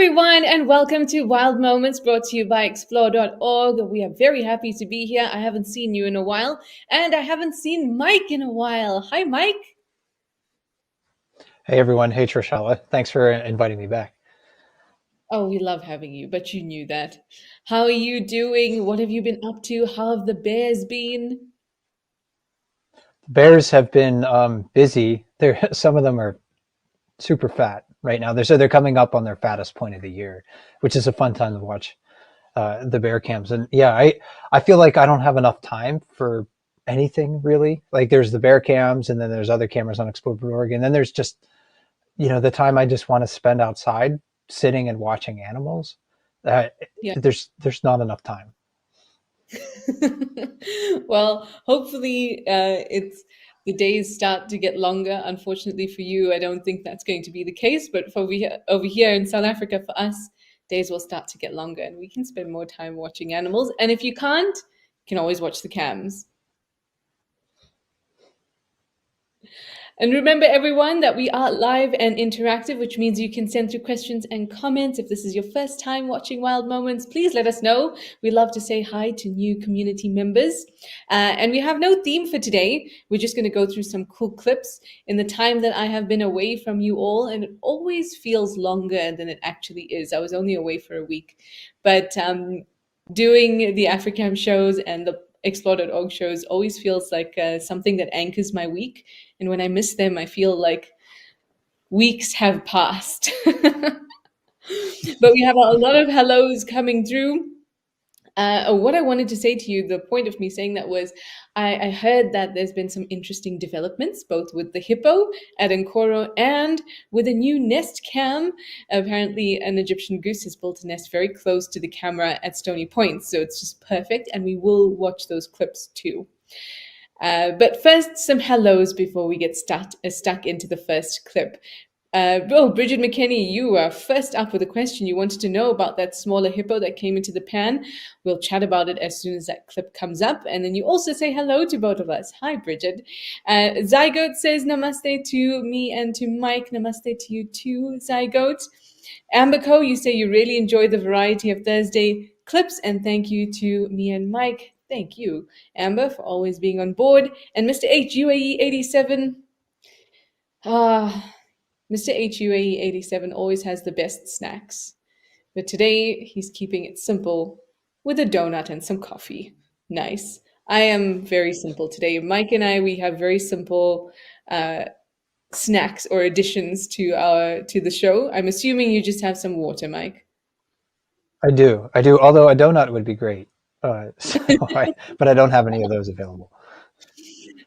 everyone, and welcome to Wild Moments brought to you by explore.org. We are very happy to be here. I haven't seen you in a while, and I haven't seen Mike in a while. Hi, Mike. Hey everyone, hey Trishella. Thanks for inviting me back. Oh, we love having you, but you knew that. How are you doing? What have you been up to? How have the bears been? The Bears have been busy. They're some of them are super fat right now. They're coming up on their fattest point of the year, which is a fun time to watch the bear cams. And yeah, I feel like I don't have enough time for anything really. Like there's the bear cams, and then there's other cameras on Explore.org, and then there's just the time I just want to spend outside sitting and watching animals. Uh, Yeah. there's not enough time. Well, hopefully, it's the days start to get longer. Unfortunately for you, I don't think that's going to be the case. But for over here in South Africa, for us, days will start to get longer, and we can spend more time watching animals. And if you can't, you can always watch the cams. And remember, everyone, that we are live and interactive, which means you can send through questions and comments. If this is your first time watching Wild Moments, please let us know. We love to say hi to new community members. And we have no theme for today. We're just going to go through some cool clips in the time that I have been away from you all. And it always feels longer than it actually is. I was only away for a week. But doing the Africam shows and the explore.org shows always feels like something that anchors my week. And when I miss them, I feel like weeks have passed. But we have a lot of hellos coming through. What I wanted to say to you, the point of me saying that was, I heard that there's been some interesting developments, both with the hippo at Enoro and with a new nest cam. Apparently, an Egyptian goose has built a nest very close to the camera at Stony Point, so it's just perfect, and we will watch those clips too. But first, some hellos before we get stuck into the first clip. Bridget McKinney, you are first up with a question. You wanted to know about that smaller hippo that came into the pan. We'll chat about it as soon as that clip comes up. And then you also say hello to both of us. Hi, Bridget. Zygote says namaste to me and to Mike. Namaste to you too, Zygote. Amberco, you say you really enjoy the variety of Thursday clips, and thank you to me and Mike. Thank you, Amber, for always being on board. And Mr. H UAE 87. Mr. HUAE 87 always has the best snacks, but today he's keeping it simple with a donut and some coffee. Nice. I am very simple today. Mike and I, we have very simple snacks or additions to the show. I'm assuming you just have some water, Mike. I do. Although a donut would be great. But I don't have any of those available.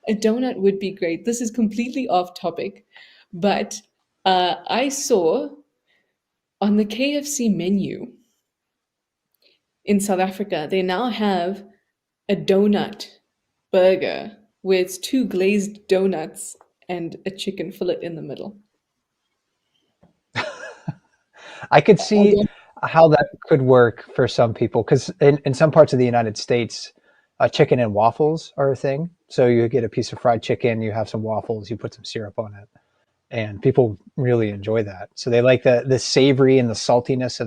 A donut would be great. This is completely off topic, but I saw on the KFC menu in South Africa, they now have a donut burger where it's two glazed donuts and a chicken fillet in the middle. I could I see don't- how that could work for some people because in some parts of the United States, chicken and waffles are a thing. So you get a piece of fried chicken, you have some waffles, you put some syrup on it, and people really enjoy that. So they like the savory and the saltiness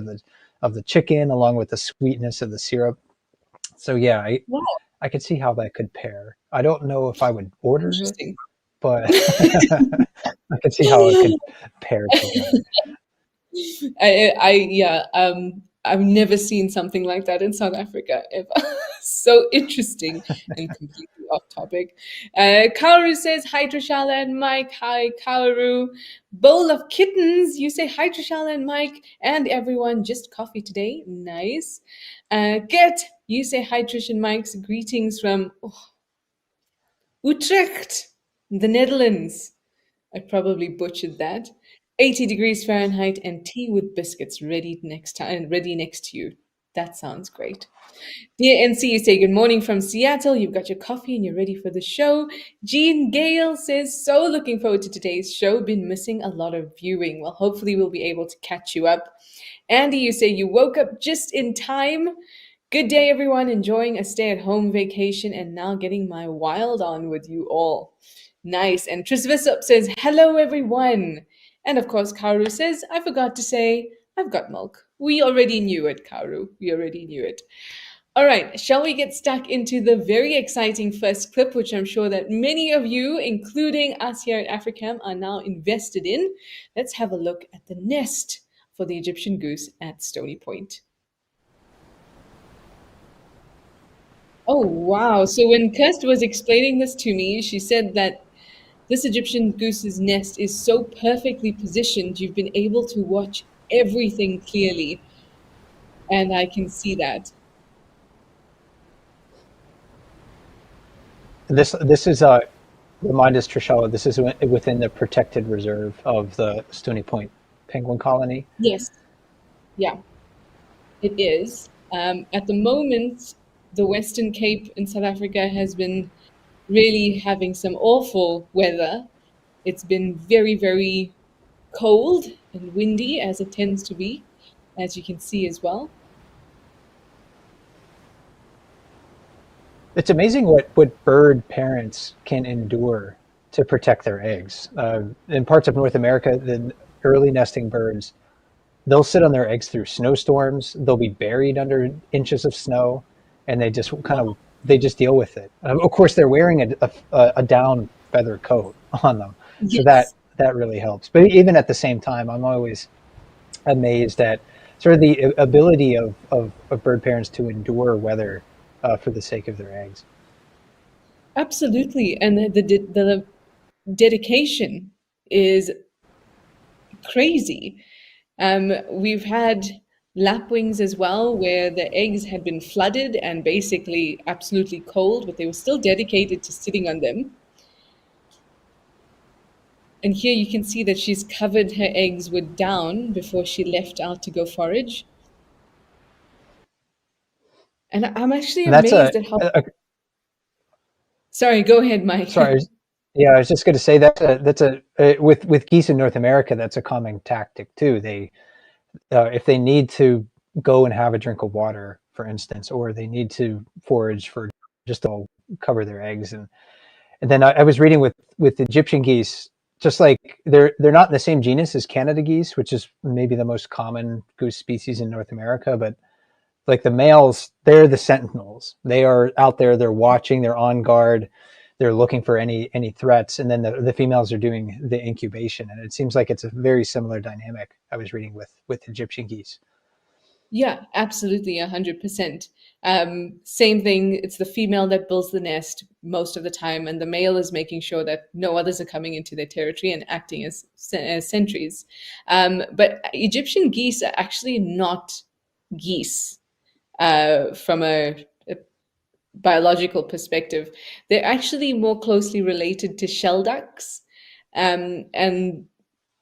of the chicken along with the sweetness of the syrup. So yeah, Wow, I could see how that could pair. I don't know if I would order it, interesting. but I could see how it could pair together. Yeah, I've never seen something like that in South Africa ever. So interesting and completely off topic. Kaoru says hi Trishala and Mike. Hi Kaoru. Bowl of kittens. You say hi Trishala and Mike and everyone. Just coffee today. Nice. Get. You say hi Trish and Mike's greetings from Utrecht, the Netherlands. I probably butchered that. 80 degrees Fahrenheit and tea with biscuits ready next to you. That sounds great. Dear NC, you say good morning from Seattle. You've got your coffee and you're ready for the show. Jean Gale says, so looking forward to today's show. Been missing a lot of viewing. Well, hopefully we'll be able to catch you up. Andy, you say you woke up just in time. Good day, everyone. Enjoying a stay-at-home vacation and now getting my wild on with you all. Nice. And Tris Vissup says, hello, everyone. And of course, Karu says, I forgot to say, I've got milk. We already knew it, Karu. We already knew it. All right, shall we get stuck into the very exciting first clip, which I'm sure that many of you, including us here at Africam, are now invested in? Let's have a look at the nest for the Egyptian goose at Stony Point. Oh, wow. So when Kirst was explaining this to me, she said that this Egyptian goose's nest is so perfectly positioned, you've been able to watch everything clearly. And I can see that. This is remind us, Trishella, this is within the protected reserve of the Stony Point penguin colony. Yes, yeah, it is. At the moment, the Western Cape in South Africa has been really having some awful weather. It's been very, very cold and windy, as it tends to be, as you can see as well. It's amazing what bird parents can endure to protect their eggs. In parts of North America, the early nesting birds, they'll sit on their eggs through snowstorms. They'll be buried under inches of snow, and Wow. they just deal with it. Of course, they're wearing a down feather coat on them, so Yes, that really helps. But even at the same time, I'm always amazed at sort of the ability of bird parents to endure weather for the sake of their eggs. absolutely. And the dedication is crazy. We've had lapwings as well, where the eggs had been flooded and basically absolutely cold, but they were still dedicated to sitting on them. And here you can see that she's covered her eggs with down before she left out to go forage. And I'm actually And that's amazed at how. Sorry, go ahead, Mike. sorry. Yeah, I was just going to say with geese in North America, that's a common tactic too. They if they need to go and have a drink of water, for instance, or they need to forage for just to cover their eggs, and then I was reading with Egyptian geese, just like they're not in the same genus as Canada geese, which is maybe the most common goose species in North America, but like the males, they're the sentinels. They are out there, they're watching, they're on guard, they're looking for any threats, and then the females are doing the incubation. And it seems like it's a very similar dynamic I was reading with Egyptian geese. Yeah, absolutely, 100%. Same thing. It's the female that builds the nest most of the time, and the male is making sure that no others are coming into their territory and acting as sentries. But Egyptian geese are actually not geese from a biological perspective. They're actually more closely related to shell ducks. And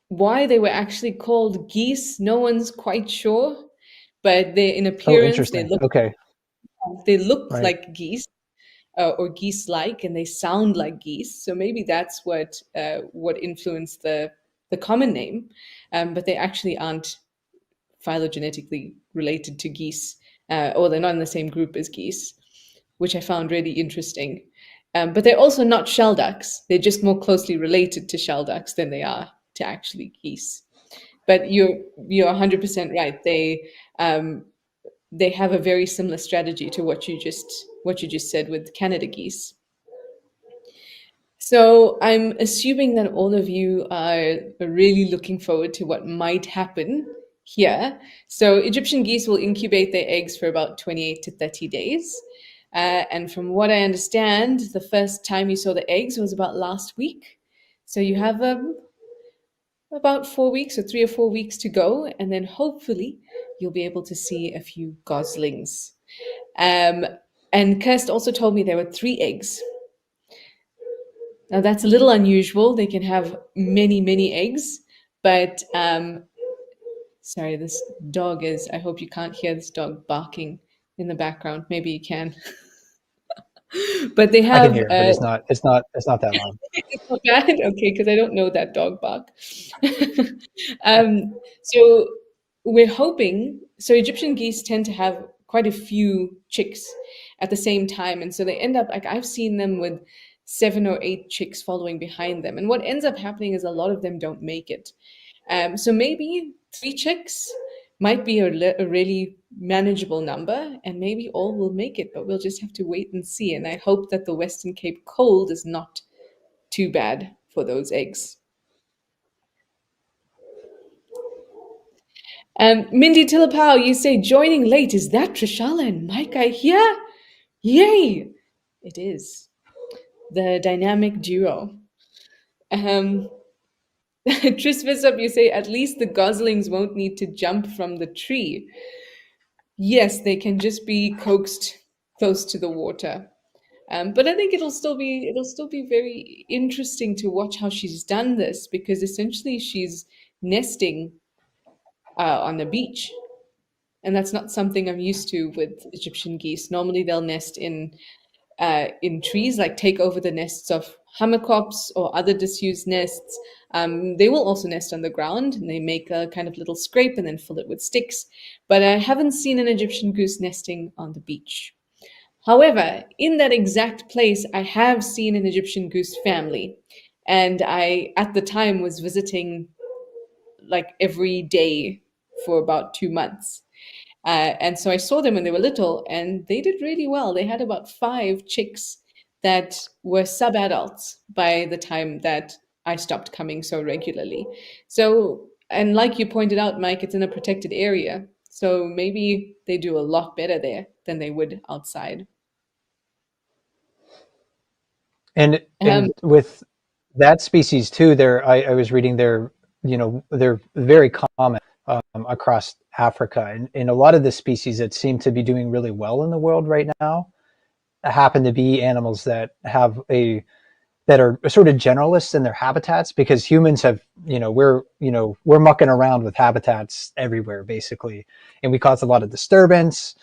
why they were actually called geese, no one's quite sure. But they, in Oh, appearance, interesting. Okay, they look right. like geese or geese-like, and they sound like geese. So maybe that's what influenced the common name. But they actually aren't phylogenetically related to geese, or they're not in the same group as geese, which I found really interesting. But they're also not shell ducks. They're just more closely related to shell ducks than they are to actually geese. But you're 100% right. They have a very similar strategy to what you just said with Canada geese. So I'm assuming that all of you are really looking forward to what might happen here. So Egyptian geese will incubate their eggs for about 28 to 30 days. And from what I understand, the first time you saw the eggs was about last week. So you have about 4 weeks or 3 or 4 weeks to go, and then hopefully you'll be able to see a few goslings. Um, and Kirst also told me there were 3 eggs. Now that's a little unusual. They can have many, many eggs, but sorry, this dog is. I hope you can't hear this dog barking in the background. Maybe you can, but they I can have hear, but it's not that loud. it's not bad. Okay, because I don't know that dog bark. So we're hoping. So Egyptian geese tend to have quite a few chicks at the same time, and so they end up like I've seen them with 7 or 8 chicks following behind them. And what ends up happening is a lot of them don't make it. So maybe 3 chicks might be a really manageable number, and maybe all will make it, but we'll just have to wait and see. And I hope that the Western Cape cold is not too bad for those eggs. Mindy Tillapau, you say joining late. Is that Trishala and Micah here? Yay! It is the dynamic duo. Um, Tris Visop, you say at least the goslings won't need to jump from the tree. Yes, they can just be coaxed close to the water. But I think it'll still be very interesting to watch how she's done this, because essentially she's nesting on the beach, and that's not something I'm used to with Egyptian geese. Normally they'll nest in trees, like take over the nests of hammerkops or other disused nests. They will also nest on the ground, and they make a kind of little scrape and then fill it with sticks. But I haven't seen an Egyptian goose nesting on the beach. However, in that exact place, I have seen an Egyptian goose family. And I, at the time, was visiting like every day for about 2 months. And so I saw them when they were little, and they did really well. They had about 5 chicks that were sub-adults by the time that I stopped coming so regularly. So, and like you pointed out, Mike, it's in a protected area. So maybe they do a lot better there than they would outside. And Um, with that species too, I was reading they're very common across Africa, and a lot of the species that seem to be doing really well in the world right now happen to be animals that are sort of generalists in their habitats, because humans have, we're mucking around with habitats everywhere basically, and we cause a lot of disturbance.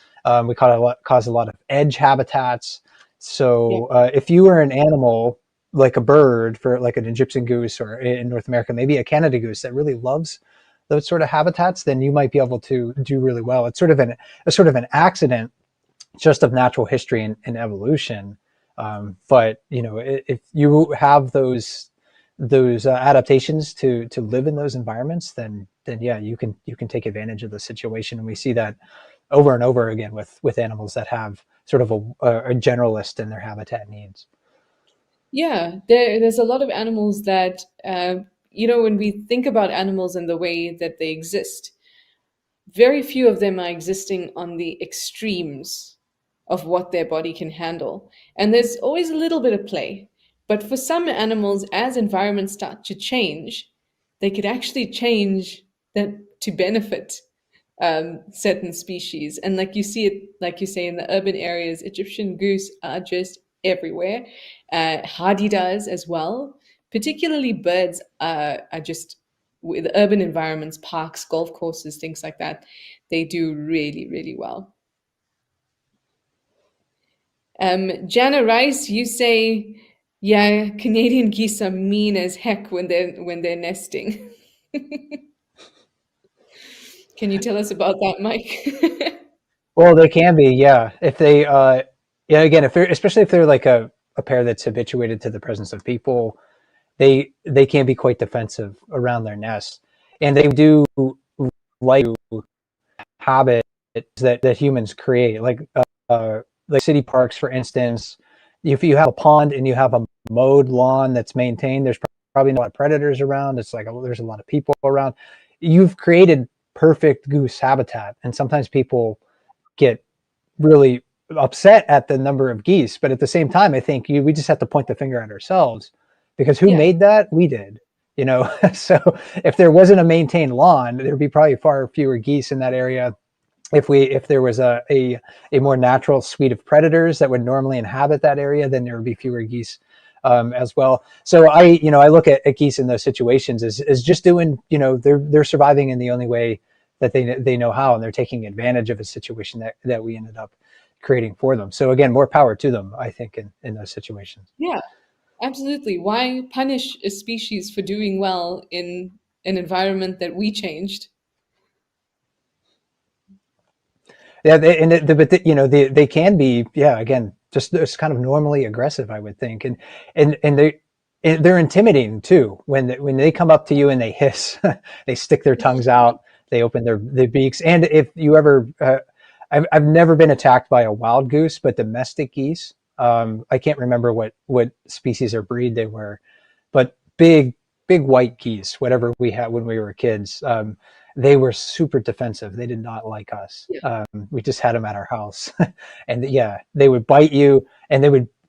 We cause a lot of edge habitats. yeah. So if you were an animal like a bird, for like an Egyptian goose, or in North America, maybe a Canada goose that really loves those sort of habitats, then you might be able to do really well. It's sort of an accident just of natural history and evolution. But if you have those adaptations to live in those environments, then yeah, you can take advantage of the situation, and we see that over and over again with animals that have sort of a generalist in their habitat needs. Yeah, there's a lot of animals that, when we think about animals and the way that they exist, very few of them are existing on the extremes of what their body can handle. And there's always a little bit of play. But for some animals, as environments start to change, they could actually change that to benefit certain species. And like you see it, like you say, in the urban areas, Egyptian goose are just everywhere. Hardy does as well. Particularly birds are just with urban environments, parks, golf courses, things like that. They do really, really well. Jana Rice, you say, yeah, Canadian geese are mean as heck when they're nesting. Can you tell us about that, Mike? Well, they can be, yeah. If they, yeah, again, if they're, especially if they're like a pair that's habituated to the presence of people, they can be quite defensive around their nest, and they do like habits that humans create, like city parks, for instance. If you have a pond and you have a mowed lawn that's maintained, there's probably not a lot of predators around. It's like there's a lot of people around. You've created perfect goose habitat, and sometimes people get really upset at the number of geese. But at the same time, I think we just have to point the finger at ourselves, because who Yeah. made that? We did. So if there wasn't a maintained lawn, there'd be probably far fewer geese in that area. If there was a more natural suite of predators that would normally inhabit that area, then there would be fewer geese as well. So I look at geese in those situations as just doing, they're surviving in the only way that they know how, and they're taking advantage of a situation that we ended up creating for them. So again, more power to them, I think, in those situations. Yeah, absolutely. Why punish a species for doing well in an environment that we changed? Yeah, they can be, yeah, again, just kind of normally aggressive, I would think, and they're intimidating too when they come up to you and they hiss, they stick their tongues out, They open their beaks. And if you ever, I've never been attacked by a wild goose, but domestic geese. I can't remember what species or breed they were, but big white geese, whatever we had when we were kids. They were super defensive. They did not like us. Yeah. We just had them at our house, and yeah, they would bite you, and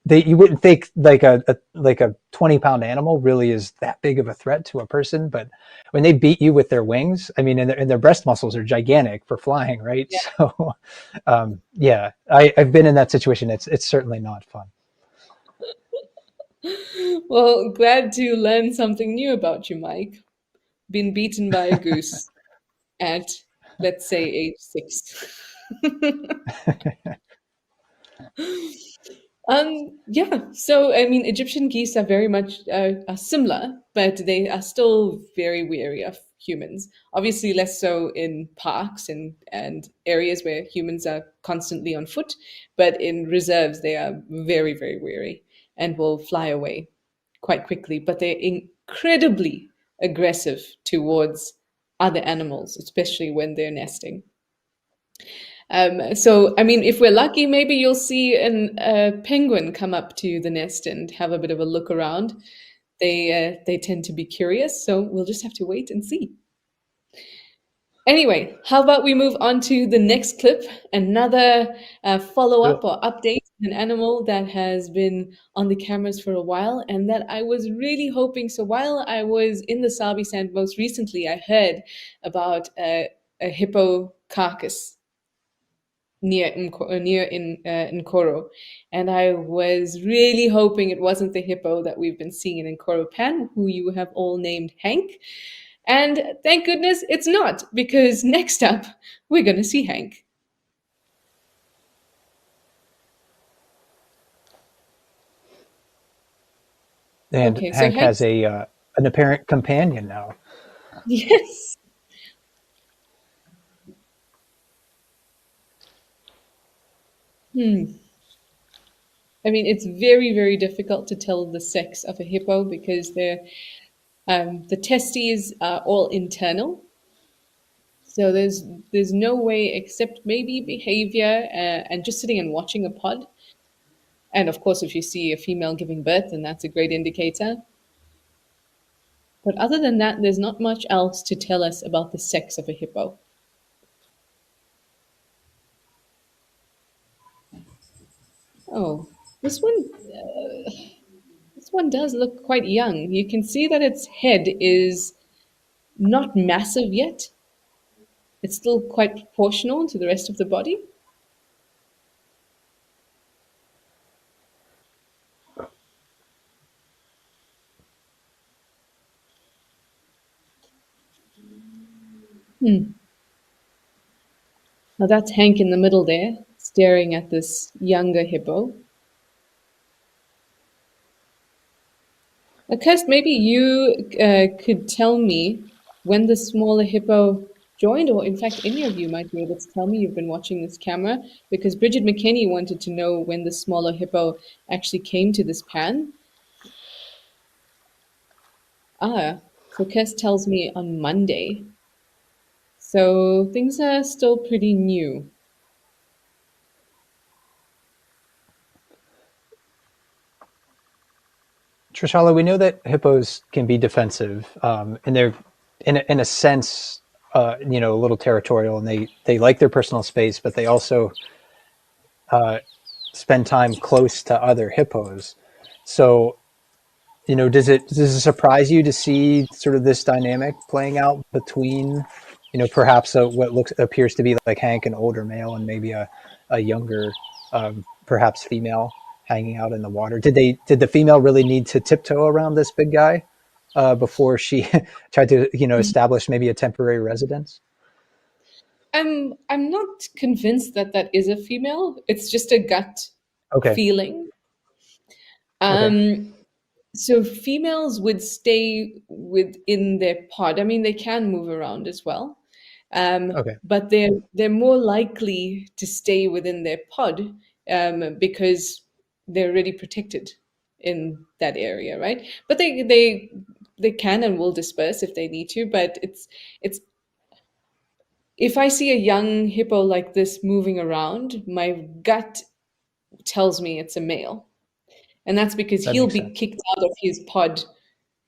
you wouldn't think like a 20-pound animal really is that big of a threat to a person, but when they beat you with their wings, I mean, and their breast muscles are gigantic for flying, right? Yeah. So, yeah, I've been in that situation. It's certainly not fun. Well, glad to learn something new about you, Mike. Been beaten by a goose at, let's say, age 6. Yeah. So, I mean, Egyptian geese are very much are similar, but they are still very wary of humans. Obviously, less so in parks and areas where humans are constantly on foot, but in reserves, they are very, very wary and will fly away quite quickly. But they're incredibly aggressive towards other animals, especially when they're nesting. So, I mean, if we're lucky, maybe you'll see a penguin come up to the nest and have a bit of a look around. They tend to be curious, so we'll just have to wait and see. Anyway, how about we move on to the next clip? Another follow up Cool. or update, an animal that has been on the cameras for a while and that I was really hoping. So, while I was in the Sabi Sand most recently, I heard about a hippo carcass near in Nkoro, and I was really hoping it wasn't the hippo that we've been seeing in Nkoro Pan, who you have all named Hank. And thank goodness it's not, because next up we're going to see Hank. And Okay, so Hank has Hank's a an apparent companion now. yes. Hmm. I mean, it's very, very difficult to tell the sex of a hippo because the testes are all internal. So there's no way except maybe behavior and just sitting and watching a pod. And of course, if you see a female giving birth, then that's a great indicator. But other than that, there's not much else to tell us about the sex of a hippo. Oh, this one, this one does look quite young. You can see that its head is not massive yet. It's still quite proportional to the rest of the body. Hmm. Now that's Hank in the middle there, staring at this younger hippo. Kirst, maybe you could tell me when the smaller hippo joined, or in fact, any of you might be able to tell me. You've been watching this camera because Bridget McKinney wanted to know when the smaller hippo actually came to this pan. Ah, so Kirst tells me on Monday. So things are still pretty new. Trishala, we know that hippos can be defensive, and they're in a sense, a little territorial, and they like their personal space, but they also spend time close to other hippos. So, does it surprise you to see sort of this dynamic playing out between, perhaps what looks appears to be like Hank, an older male, and maybe a younger, perhaps female, hanging out in the water? Did the female really need to tiptoe around this big guy before she tried to establish maybe a temporary residence? I'm not convinced that that is a female. It's just a gut Okay. feeling. Okay. Um, So females would stay within their pod. I mean, they can move around as well, Okay. but they're more likely to stay within their pod because they're already protected in that area, right? But they can and will disperse if they need to. But it's if I see a young hippo like this moving around, my gut tells me it's a male. And that's because That he'll makes be sense. kicked out of his pod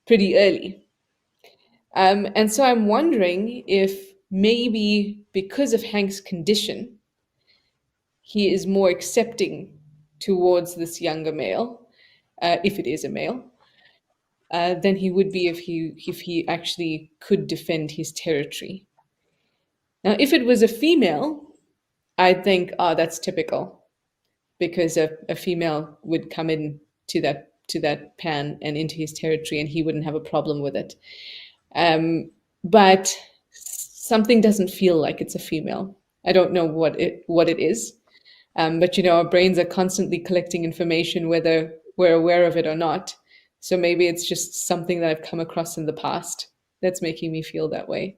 pretty early. And so I'm wondering if maybe because of Hank's condition, he is more accepting towards this younger male, if it is a male, than he would be if he actually could defend his territory. Now, if it was a female, I'd think, oh, that's typical because a female would come in to that pan and into his territory, and he wouldn't have a problem with it. But something doesn't feel like it's a female. I don't know what it is. But you know, our brains are constantly collecting information, whether we're aware of it or not. So maybe it's just something that I've come across in the past that's making me feel that way.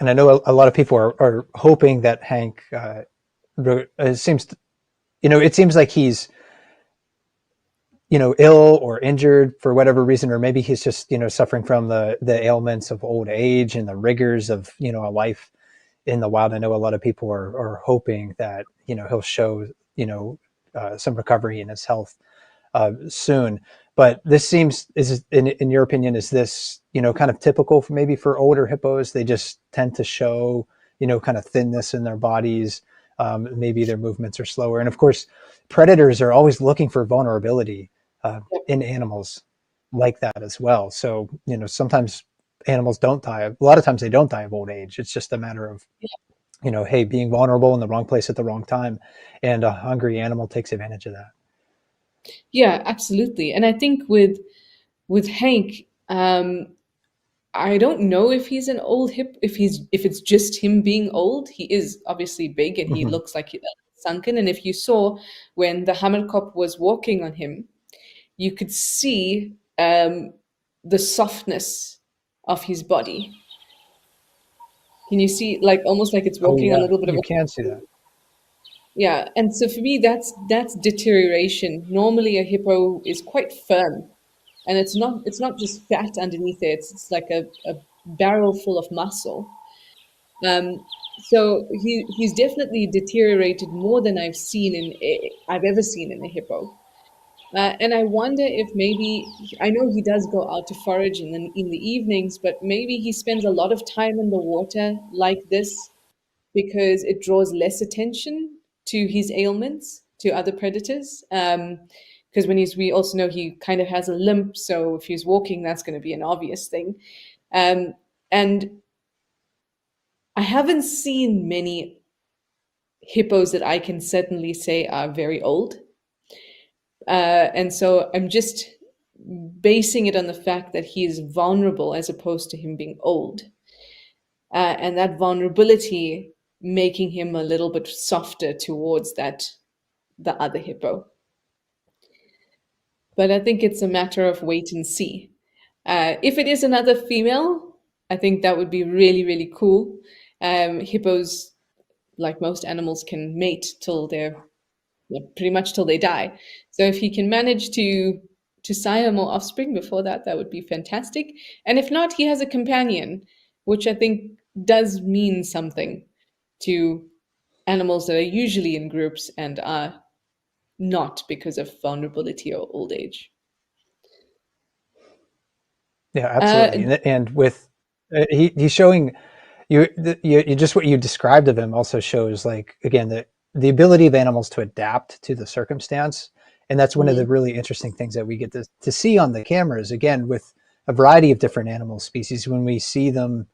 And I know a lot of people are hoping that Hank seems, it seems like he's, ill or injured for whatever reason, or maybe he's just, suffering from the ailments of old age and the rigors of, a life in the wild. I know a lot of people are hoping that, he'll show, some recovery in his health soon. But this seems, is in your opinion, is this, kind of typical for maybe for older hippos? They just tend to show, kind of thinness in their bodies. Maybe their movements are slower. And of course, predators are always looking for vulnerability in animals like that as well. So, sometimes animals don't die. A lot of times they don't die of old age. It's just a matter of, hey, being vulnerable in the wrong place at the wrong time. And a hungry animal takes advantage of that. Yeah, absolutely. And I think with Hank, I don't know if he's an old hip, if it's just him being old. He is obviously big and he Mm-hmm. looks like sunken. And if you saw when the Hammerkop was walking on him, you could see the softness of his body. Can you see, like almost like it's Oh walking on a yeah, little bit of you a, can see that. yeah. And so for me, that's deterioration. Normally, a hippo is quite firm, and it's not just fat underneath it. It's like a barrel full of muscle. So he's definitely deteriorated more than I've ever seen in a hippo. And I wonder if maybe I know he does go out to forage in the evenings, but maybe he spends a lot of time in the water like this because it draws less attention to his ailments to other predators. Because we also know he kind of has a limp, so if he's walking, that's going to be an obvious thing. Um, and I haven't seen many hippos that I can certainly say are very old. And so I'm just basing it on the fact that he is vulnerable as opposed to him being old. And that vulnerability making him a little bit softer towards the other hippo. But I think it's a matter of wait and see. If it is another female, I think that would be really, really cool. Hippos, like most animals, can mate till they're yeah, pretty much till they die. So if he can manage to sire more offspring before that, that would be fantastic. And if not, he has a companion, which I think does mean something to animals that are usually in groups and are not because of vulnerability or old age. Yeah, Uh, absolutely. And with he's showing you just what you described of him also shows like again the ability of animals to adapt to the circumstance, and that's one of the mhm. really interesting things that we get to see on the cameras again with a variety of different animal species. When we see them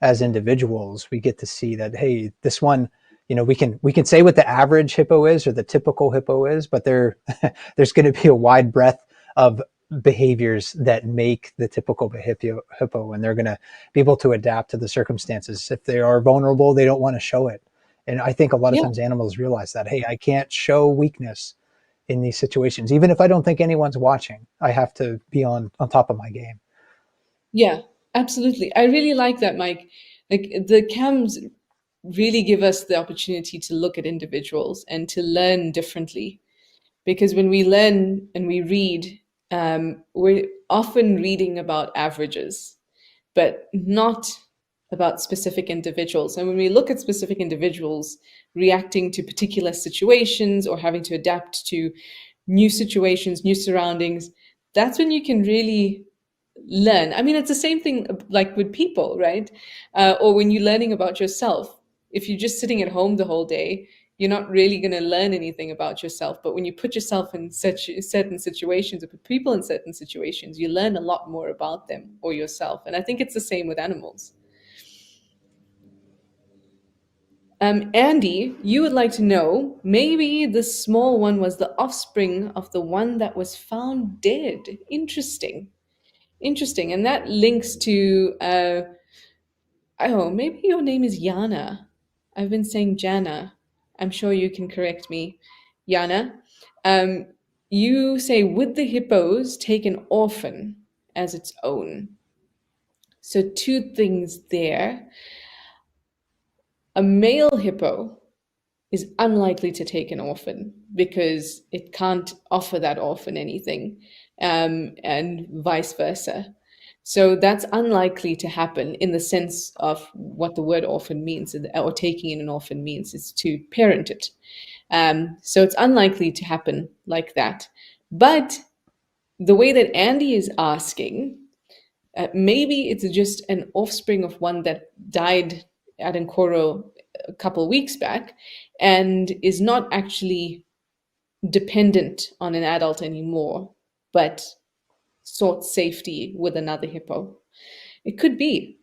as individuals, we get to see that hey, this one, we can say what the average hippo is or the typical hippo is, but there's going to be a wide breadth of behaviors that make the typical hippo, and they're going to be able to adapt to the circumstances. If they are vulnerable, they don't want to show it. And I think a lot of Yeah, times animals realize that, hey, I can't show weakness in these situations. Even if I don't think anyone's watching, I have to be on top of my game. yeah, absolutely. I really like that, Mike. Like the cams really give us the opportunity to look at individuals and to learn differently. Because when we learn and we read, we're often reading about averages, but not. about specific individuals. And when we look at specific individuals reacting to particular situations or having to adapt to new situations, new surroundings, that's when you can really learn. I mean, it's the same thing like with people, right? Or when you're learning about yourself. If you're just sitting at home the whole day, you're not really going to learn anything about yourself. But when you put yourself in such certain situations or put people in certain situations, you learn a lot more about them or yourself. And I think it's the same with animals. Andy, you would like to know maybe the small one was the offspring of the one that was found dead. Interesting. Interesting. And that links to, oh, maybe your name is Yana. I've been saying Jana. I'm sure you can correct me. Yana, um, you say, would the hippos take an orphan as its own? So, two things there. A male hippo is unlikely to take an orphan because it can't offer that orphan anything, and vice versa. So that's unlikely to happen in the sense of what the word orphan means, or taking in an orphan means, is to parent it. So it's unlikely to happen like that. But the way that Andy is asking, maybe it's just an offspring of one that died at Encoro a couple of weeks back and is not actually dependent on an adult anymore, but sought safety with another hippo. It could be.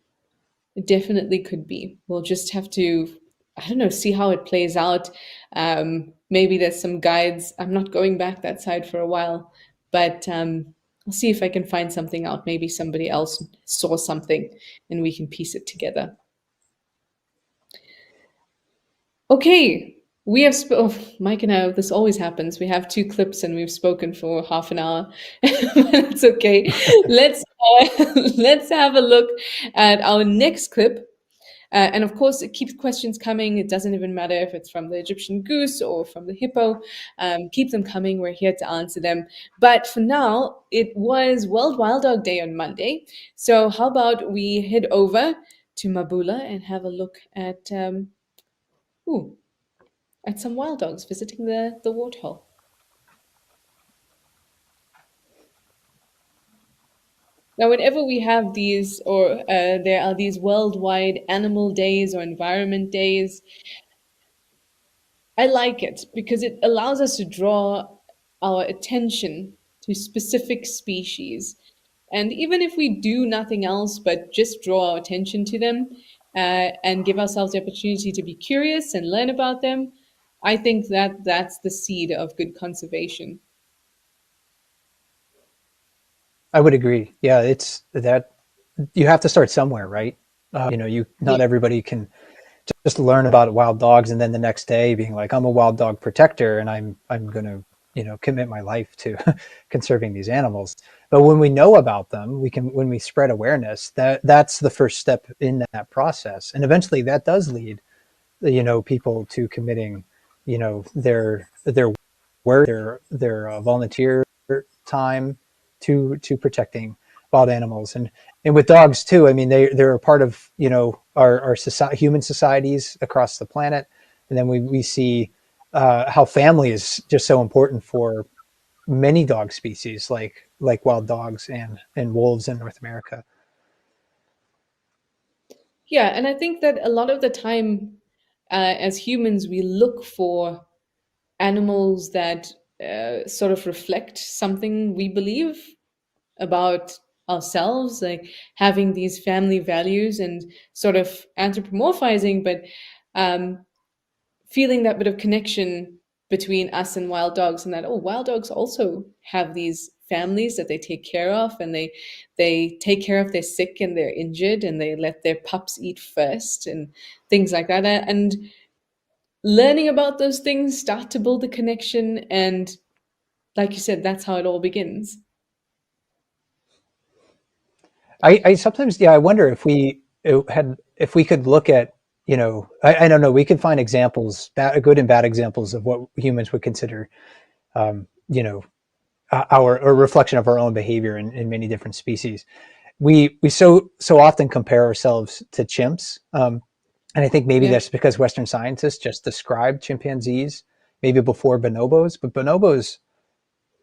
It definitely could be. We'll just have to, I don't know, see how it plays out. Maybe there's some guides. I'm not going back that side for a while, but I'll see if I can find something out. Maybe somebody else saw something and we can piece it together. Okay, we have Mike and I, this always happens. We have two clips and we've spoken for half an hour. But it's okay. Let's let's have a look at our next clip. And of course, it keeps questions coming. It doesn't even matter if it's from the Egyptian goose or from the hippo. Keep them coming. We're here to answer them. But for now, it was World Wild Dog Day on Monday. So how about we head over to Mabula and have a look ooh, at some wild dogs visiting the waterhole. Now, whenever we have these, or there are these worldwide animal days or environment days, I like it because it allows us to draw our attention to specific species. And even if we do nothing else but just draw our attention to them and give ourselves the opportunity to be curious and learn about them, I think that that's the seed of good conservation. I would agree. Yeah, it's that you have to start somewhere, right? You not Yeah. everybody can just learn about wild dogs and then the next day being like, I'm a wild dog protector and I'm going to commit my life to conserving these animals. But when we know about them, when we spread awareness, that's the first step in that process, and eventually that does lead people to committing their work, their volunteer time to protecting wild animals. And with dogs too, I mean, they're a part of our society, human societies across the planet. And then we see how family is just so important for many dog species, like wild dogs and wolves in North America. Yeah, and I think that a lot of the time, as humans, we look for animals that sort of reflect something we believe about ourselves, like having these family values and sort of anthropomorphizing, but um, feeling that bit of connection between us and wild dogs, and that, oh, wild dogs also have these families that they take care of, and they take care of their sick and they're injured, and they let their pups eat first and things like that. And learning about those things start to build the connection, and like you said, that's how it all begins. I sometimes, yeah, I wonder if we could look at, I don't know, we could find examples, good and bad examples of what humans would consider, um, you know, our a reflection of our own behavior in many different species. we so often compare ourselves to chimps, and I think maybe Yeah. that's because Western scientists just described chimpanzees maybe before bonobos, but bonobos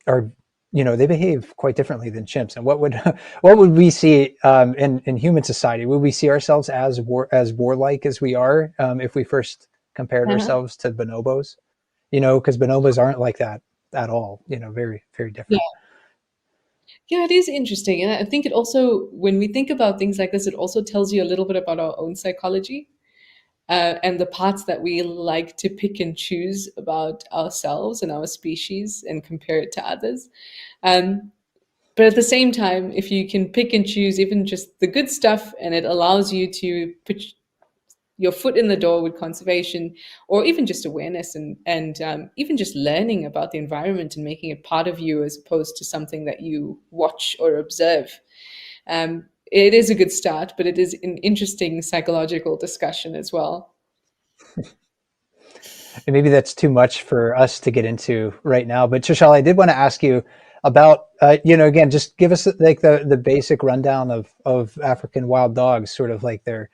are, they behave quite differently than chimps. And what would what would we see in human society? Would we see ourselves as warlike as we are if we first compared Uh-huh. ourselves to bonobos? Because bonobos aren't like that at all. Very very Yeah. different. Yeah, it is interesting. And I think it also, when we think about things like this, it also tells you a little bit about our own psychology, and the parts that we like to pick and choose about ourselves and our species and compare it to others. Um, but at the same time, if you can pick and choose even just the good stuff, and it allows you to put your foot in the door with conservation, or even just awareness, and even just learning about the environment and making it part of you as opposed to something that you watch or observe. It is a good start, but it is an interesting psychological discussion as well. And maybe that's too much for us to get into right now. But Trishal, I did want to ask you about, again, just give us like the basic rundown of African wild dogs, sort of like their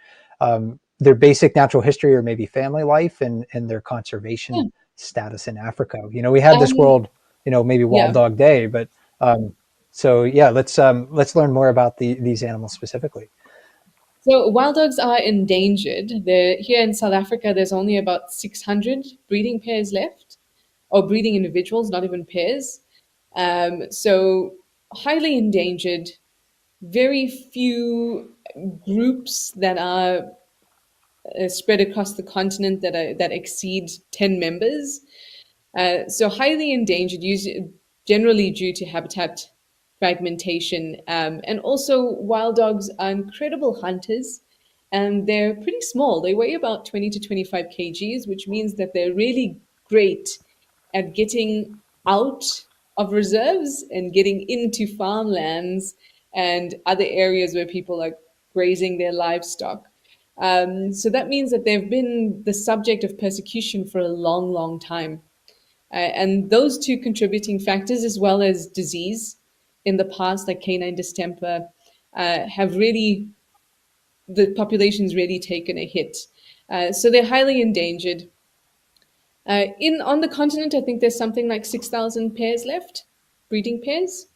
basic natural history or maybe family life and their Yeah. conservation status in Africa. We had this Um, world, maybe Wild yeah. Dog Day, but so yeah, let's learn more about these animals specifically. So wild dogs are endangered. Here in South Africa, there's only about 600 breeding pairs left, or breeding individuals, not even pairs. So highly endangered. Very few groups that are spread across the continent that exceed 10 members. So highly endangered, generally due to habitat fragmentation. And also, wild dogs are incredible hunters, and they're pretty small. They weigh about 20 to 25 kgs, which means that they're really great at getting out of reserves and getting into farmlands and other areas where people are grazing their livestock. So that means that they've been the subject of persecution for a long, long time. And those two contributing factors, as well as disease in the past, like canine distemper, have really, the population's really taken a hit. So they're highly endangered. In on the continent, I think there's something like 6,000 pairs left, breeding pairs.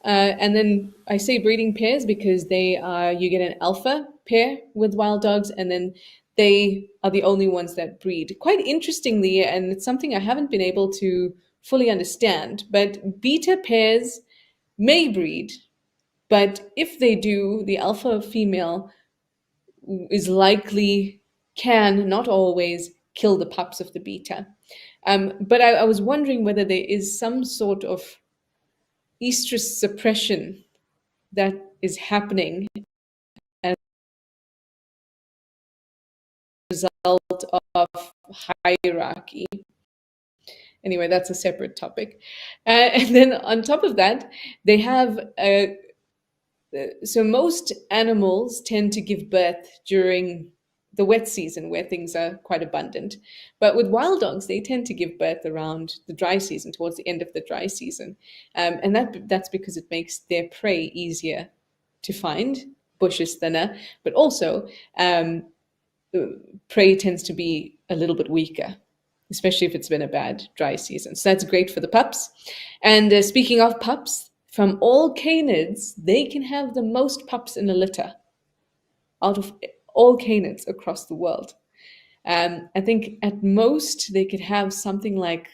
And then I say breeding pairs because you get an alpha pair with wild dogs, and then they are the only ones that breed. Quite interestingly, and it's something I haven't been able to fully understand, but beta pairs may breed, but if they do, the alpha female is likely, can, not always, kill the pups of the beta. But I was wondering whether there is some sort of estrus suppression that is happening as a result of hierarchy. Anyway, that's a separate topic. And then on top of that, they have so most animals tend to give birth during the wet season where things are quite abundant. But with wild dogs, they tend to give birth around the dry season, towards the end of the dry season. And that's because it makes their prey easier to find, bush is thinner, but also um, prey tends to be a little bit weaker, especially if it's been a bad dry season. So that's great for the pups. And speaking of pups, from all canids, they can have the most pups in a litter out of all canids across the world. I think at most they could have something like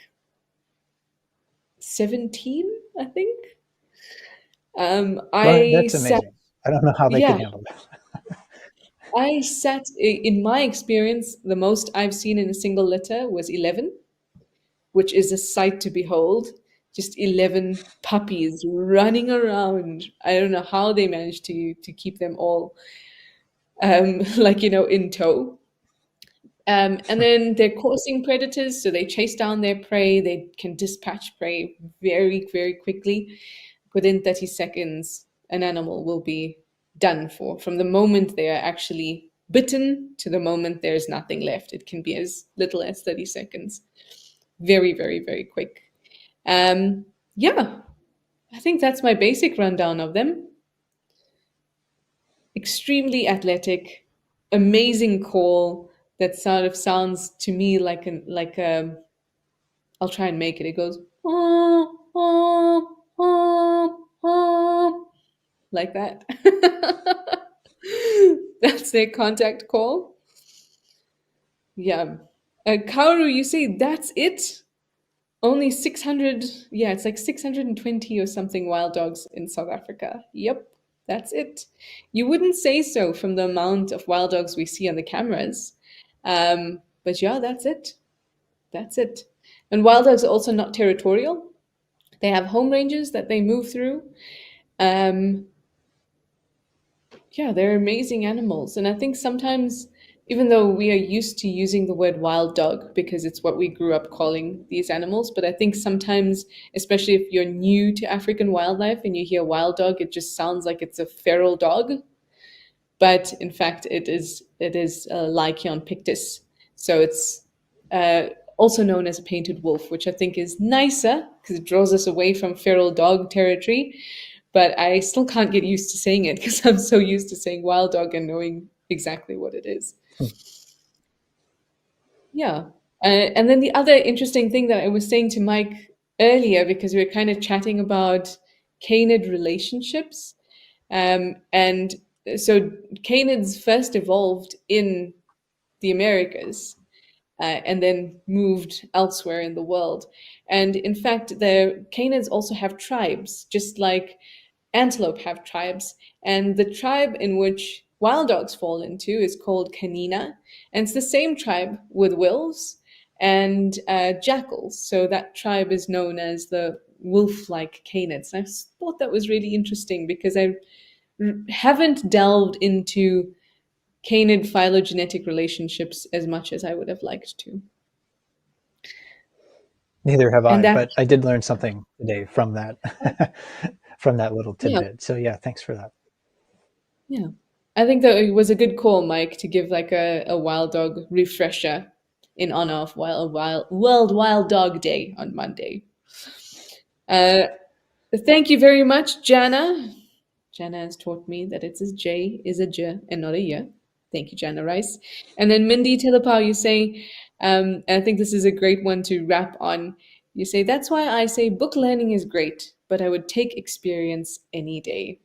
17, I think. Well, I that's sat, amazing. I don't know how they can yeah, handle that. in my experience, the most I've seen in a single litter was 11, which is a sight to behold. Just 11 puppies running around. I don't know how they managed to keep them all like in tow. And then they're coursing predators, so they chase down their prey. They can dispatch prey very, very quickly. Within 30 seconds, an animal will be done for. From the moment they are actually bitten to the moment there's nothing left, it can be as little as 30 seconds. Very, very, very quick. Yeah, I think that's my basic rundown of them. extremely athletic, amazing call that sort of sounds to me like a. I'll try and make it. It goes oh, oh, oh, oh, like that. That's their contact call. Yeah. Kaoru, you say that's it? Only 600, yeah, it's like 620 or something wild dogs in South Africa. Yep, that's it. You wouldn't say so from the amount of wild dogs we see on the cameras. But yeah, that's it. That's it. And wild dogs are also not territorial. They have home ranges that they move through. Um, yeah, they're amazing animals. And I think sometimes, even though we are used to using the word wild dog because it's what we grew up calling these animals, but I think sometimes, especially if you're new to African wildlife and you hear wild dog, it just sounds like it's a feral dog. But in fact, it is Lycaon pictus. So it's uh, also known as a painted wolf, which I think is nicer because it draws us away from feral dog territory, but I still can't get used to saying it because I'm so used to saying wild dog and knowing exactly what it is. Hmm. Yeah. And then the other interesting thing that I was saying to Mike earlier, because we were kind of chatting about canid relationships. And so canids first evolved in the Americas and then moved elsewhere in the world. And in fact, the canids also have tribes, just like antelope have tribes, and the tribe in which wild dogs fall into is called canina, and it's the same tribe with wolves and jackals. So that tribe is known as the wolf-like canids. And I thought that was really interesting because I haven't delved into canid phylogenetic relationships as much as I would have liked to. Neither have And I, that, but I did learn something today from that from that little yeah, tidbit. So yeah, thanks for that. yeah. I think that it was a good call, Mike, to give like a wild dog refresher in honor of World Wild Dog Day on Monday. Uh, thank you very much, Jana. Jana has taught me that it's a J is a J and not a Y. Thank you, Jana Rice. And then Mindy Tilapau, you say, and I think this is a great one to wrap on. You say, that's why I say book learning is great, but I would take experience any day.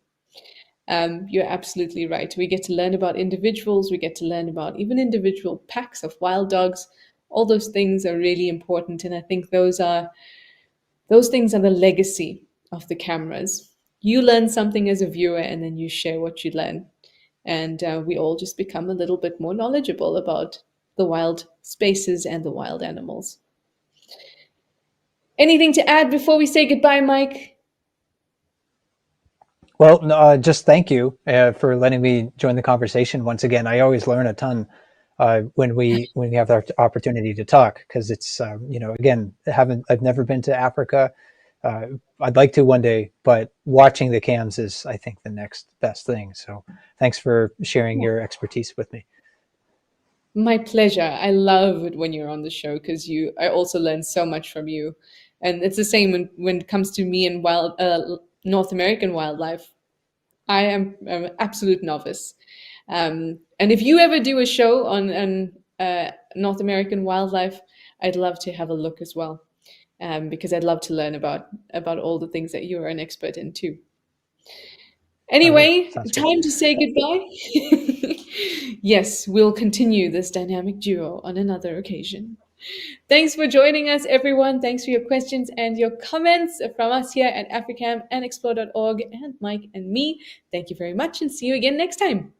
You're absolutely right. We get to learn about individuals, we get to learn about even individual packs of wild dogs. All those things are really important. And I think those things are the legacy of the cameras. You learn something as a viewer and then you share what you learn. And we all just become a little bit more knowledgeable about the wild spaces and the wild animals. Anything to add before we say goodbye, Mike? Well, no, just thank you for letting me join the conversation once again. I always learn a ton when we have the opportunity to talk because it's again I've never been to Africa. Uh, I'd like to one day, but watching the cams is I think the next best thing. So thanks for sharing your expertise with me. My pleasure. I love it when you're on the show because I also learn so much from you. And it's the same when it comes to me and North American wildlife. I am an absolute novice. And if you ever do a show on North American wildlife, I'd love to have a look as well, because I'd love to learn about all the things that you're an expert in too. All right, Anyway, sounds good. time to say goodbye. Yes, we'll continue this dynamic duo on another occasion. Thanks for joining us, everyone. Thanks for your questions and your comments from us here at Africam and Explore.org and Mike and me. Thank you very much and see you again next time.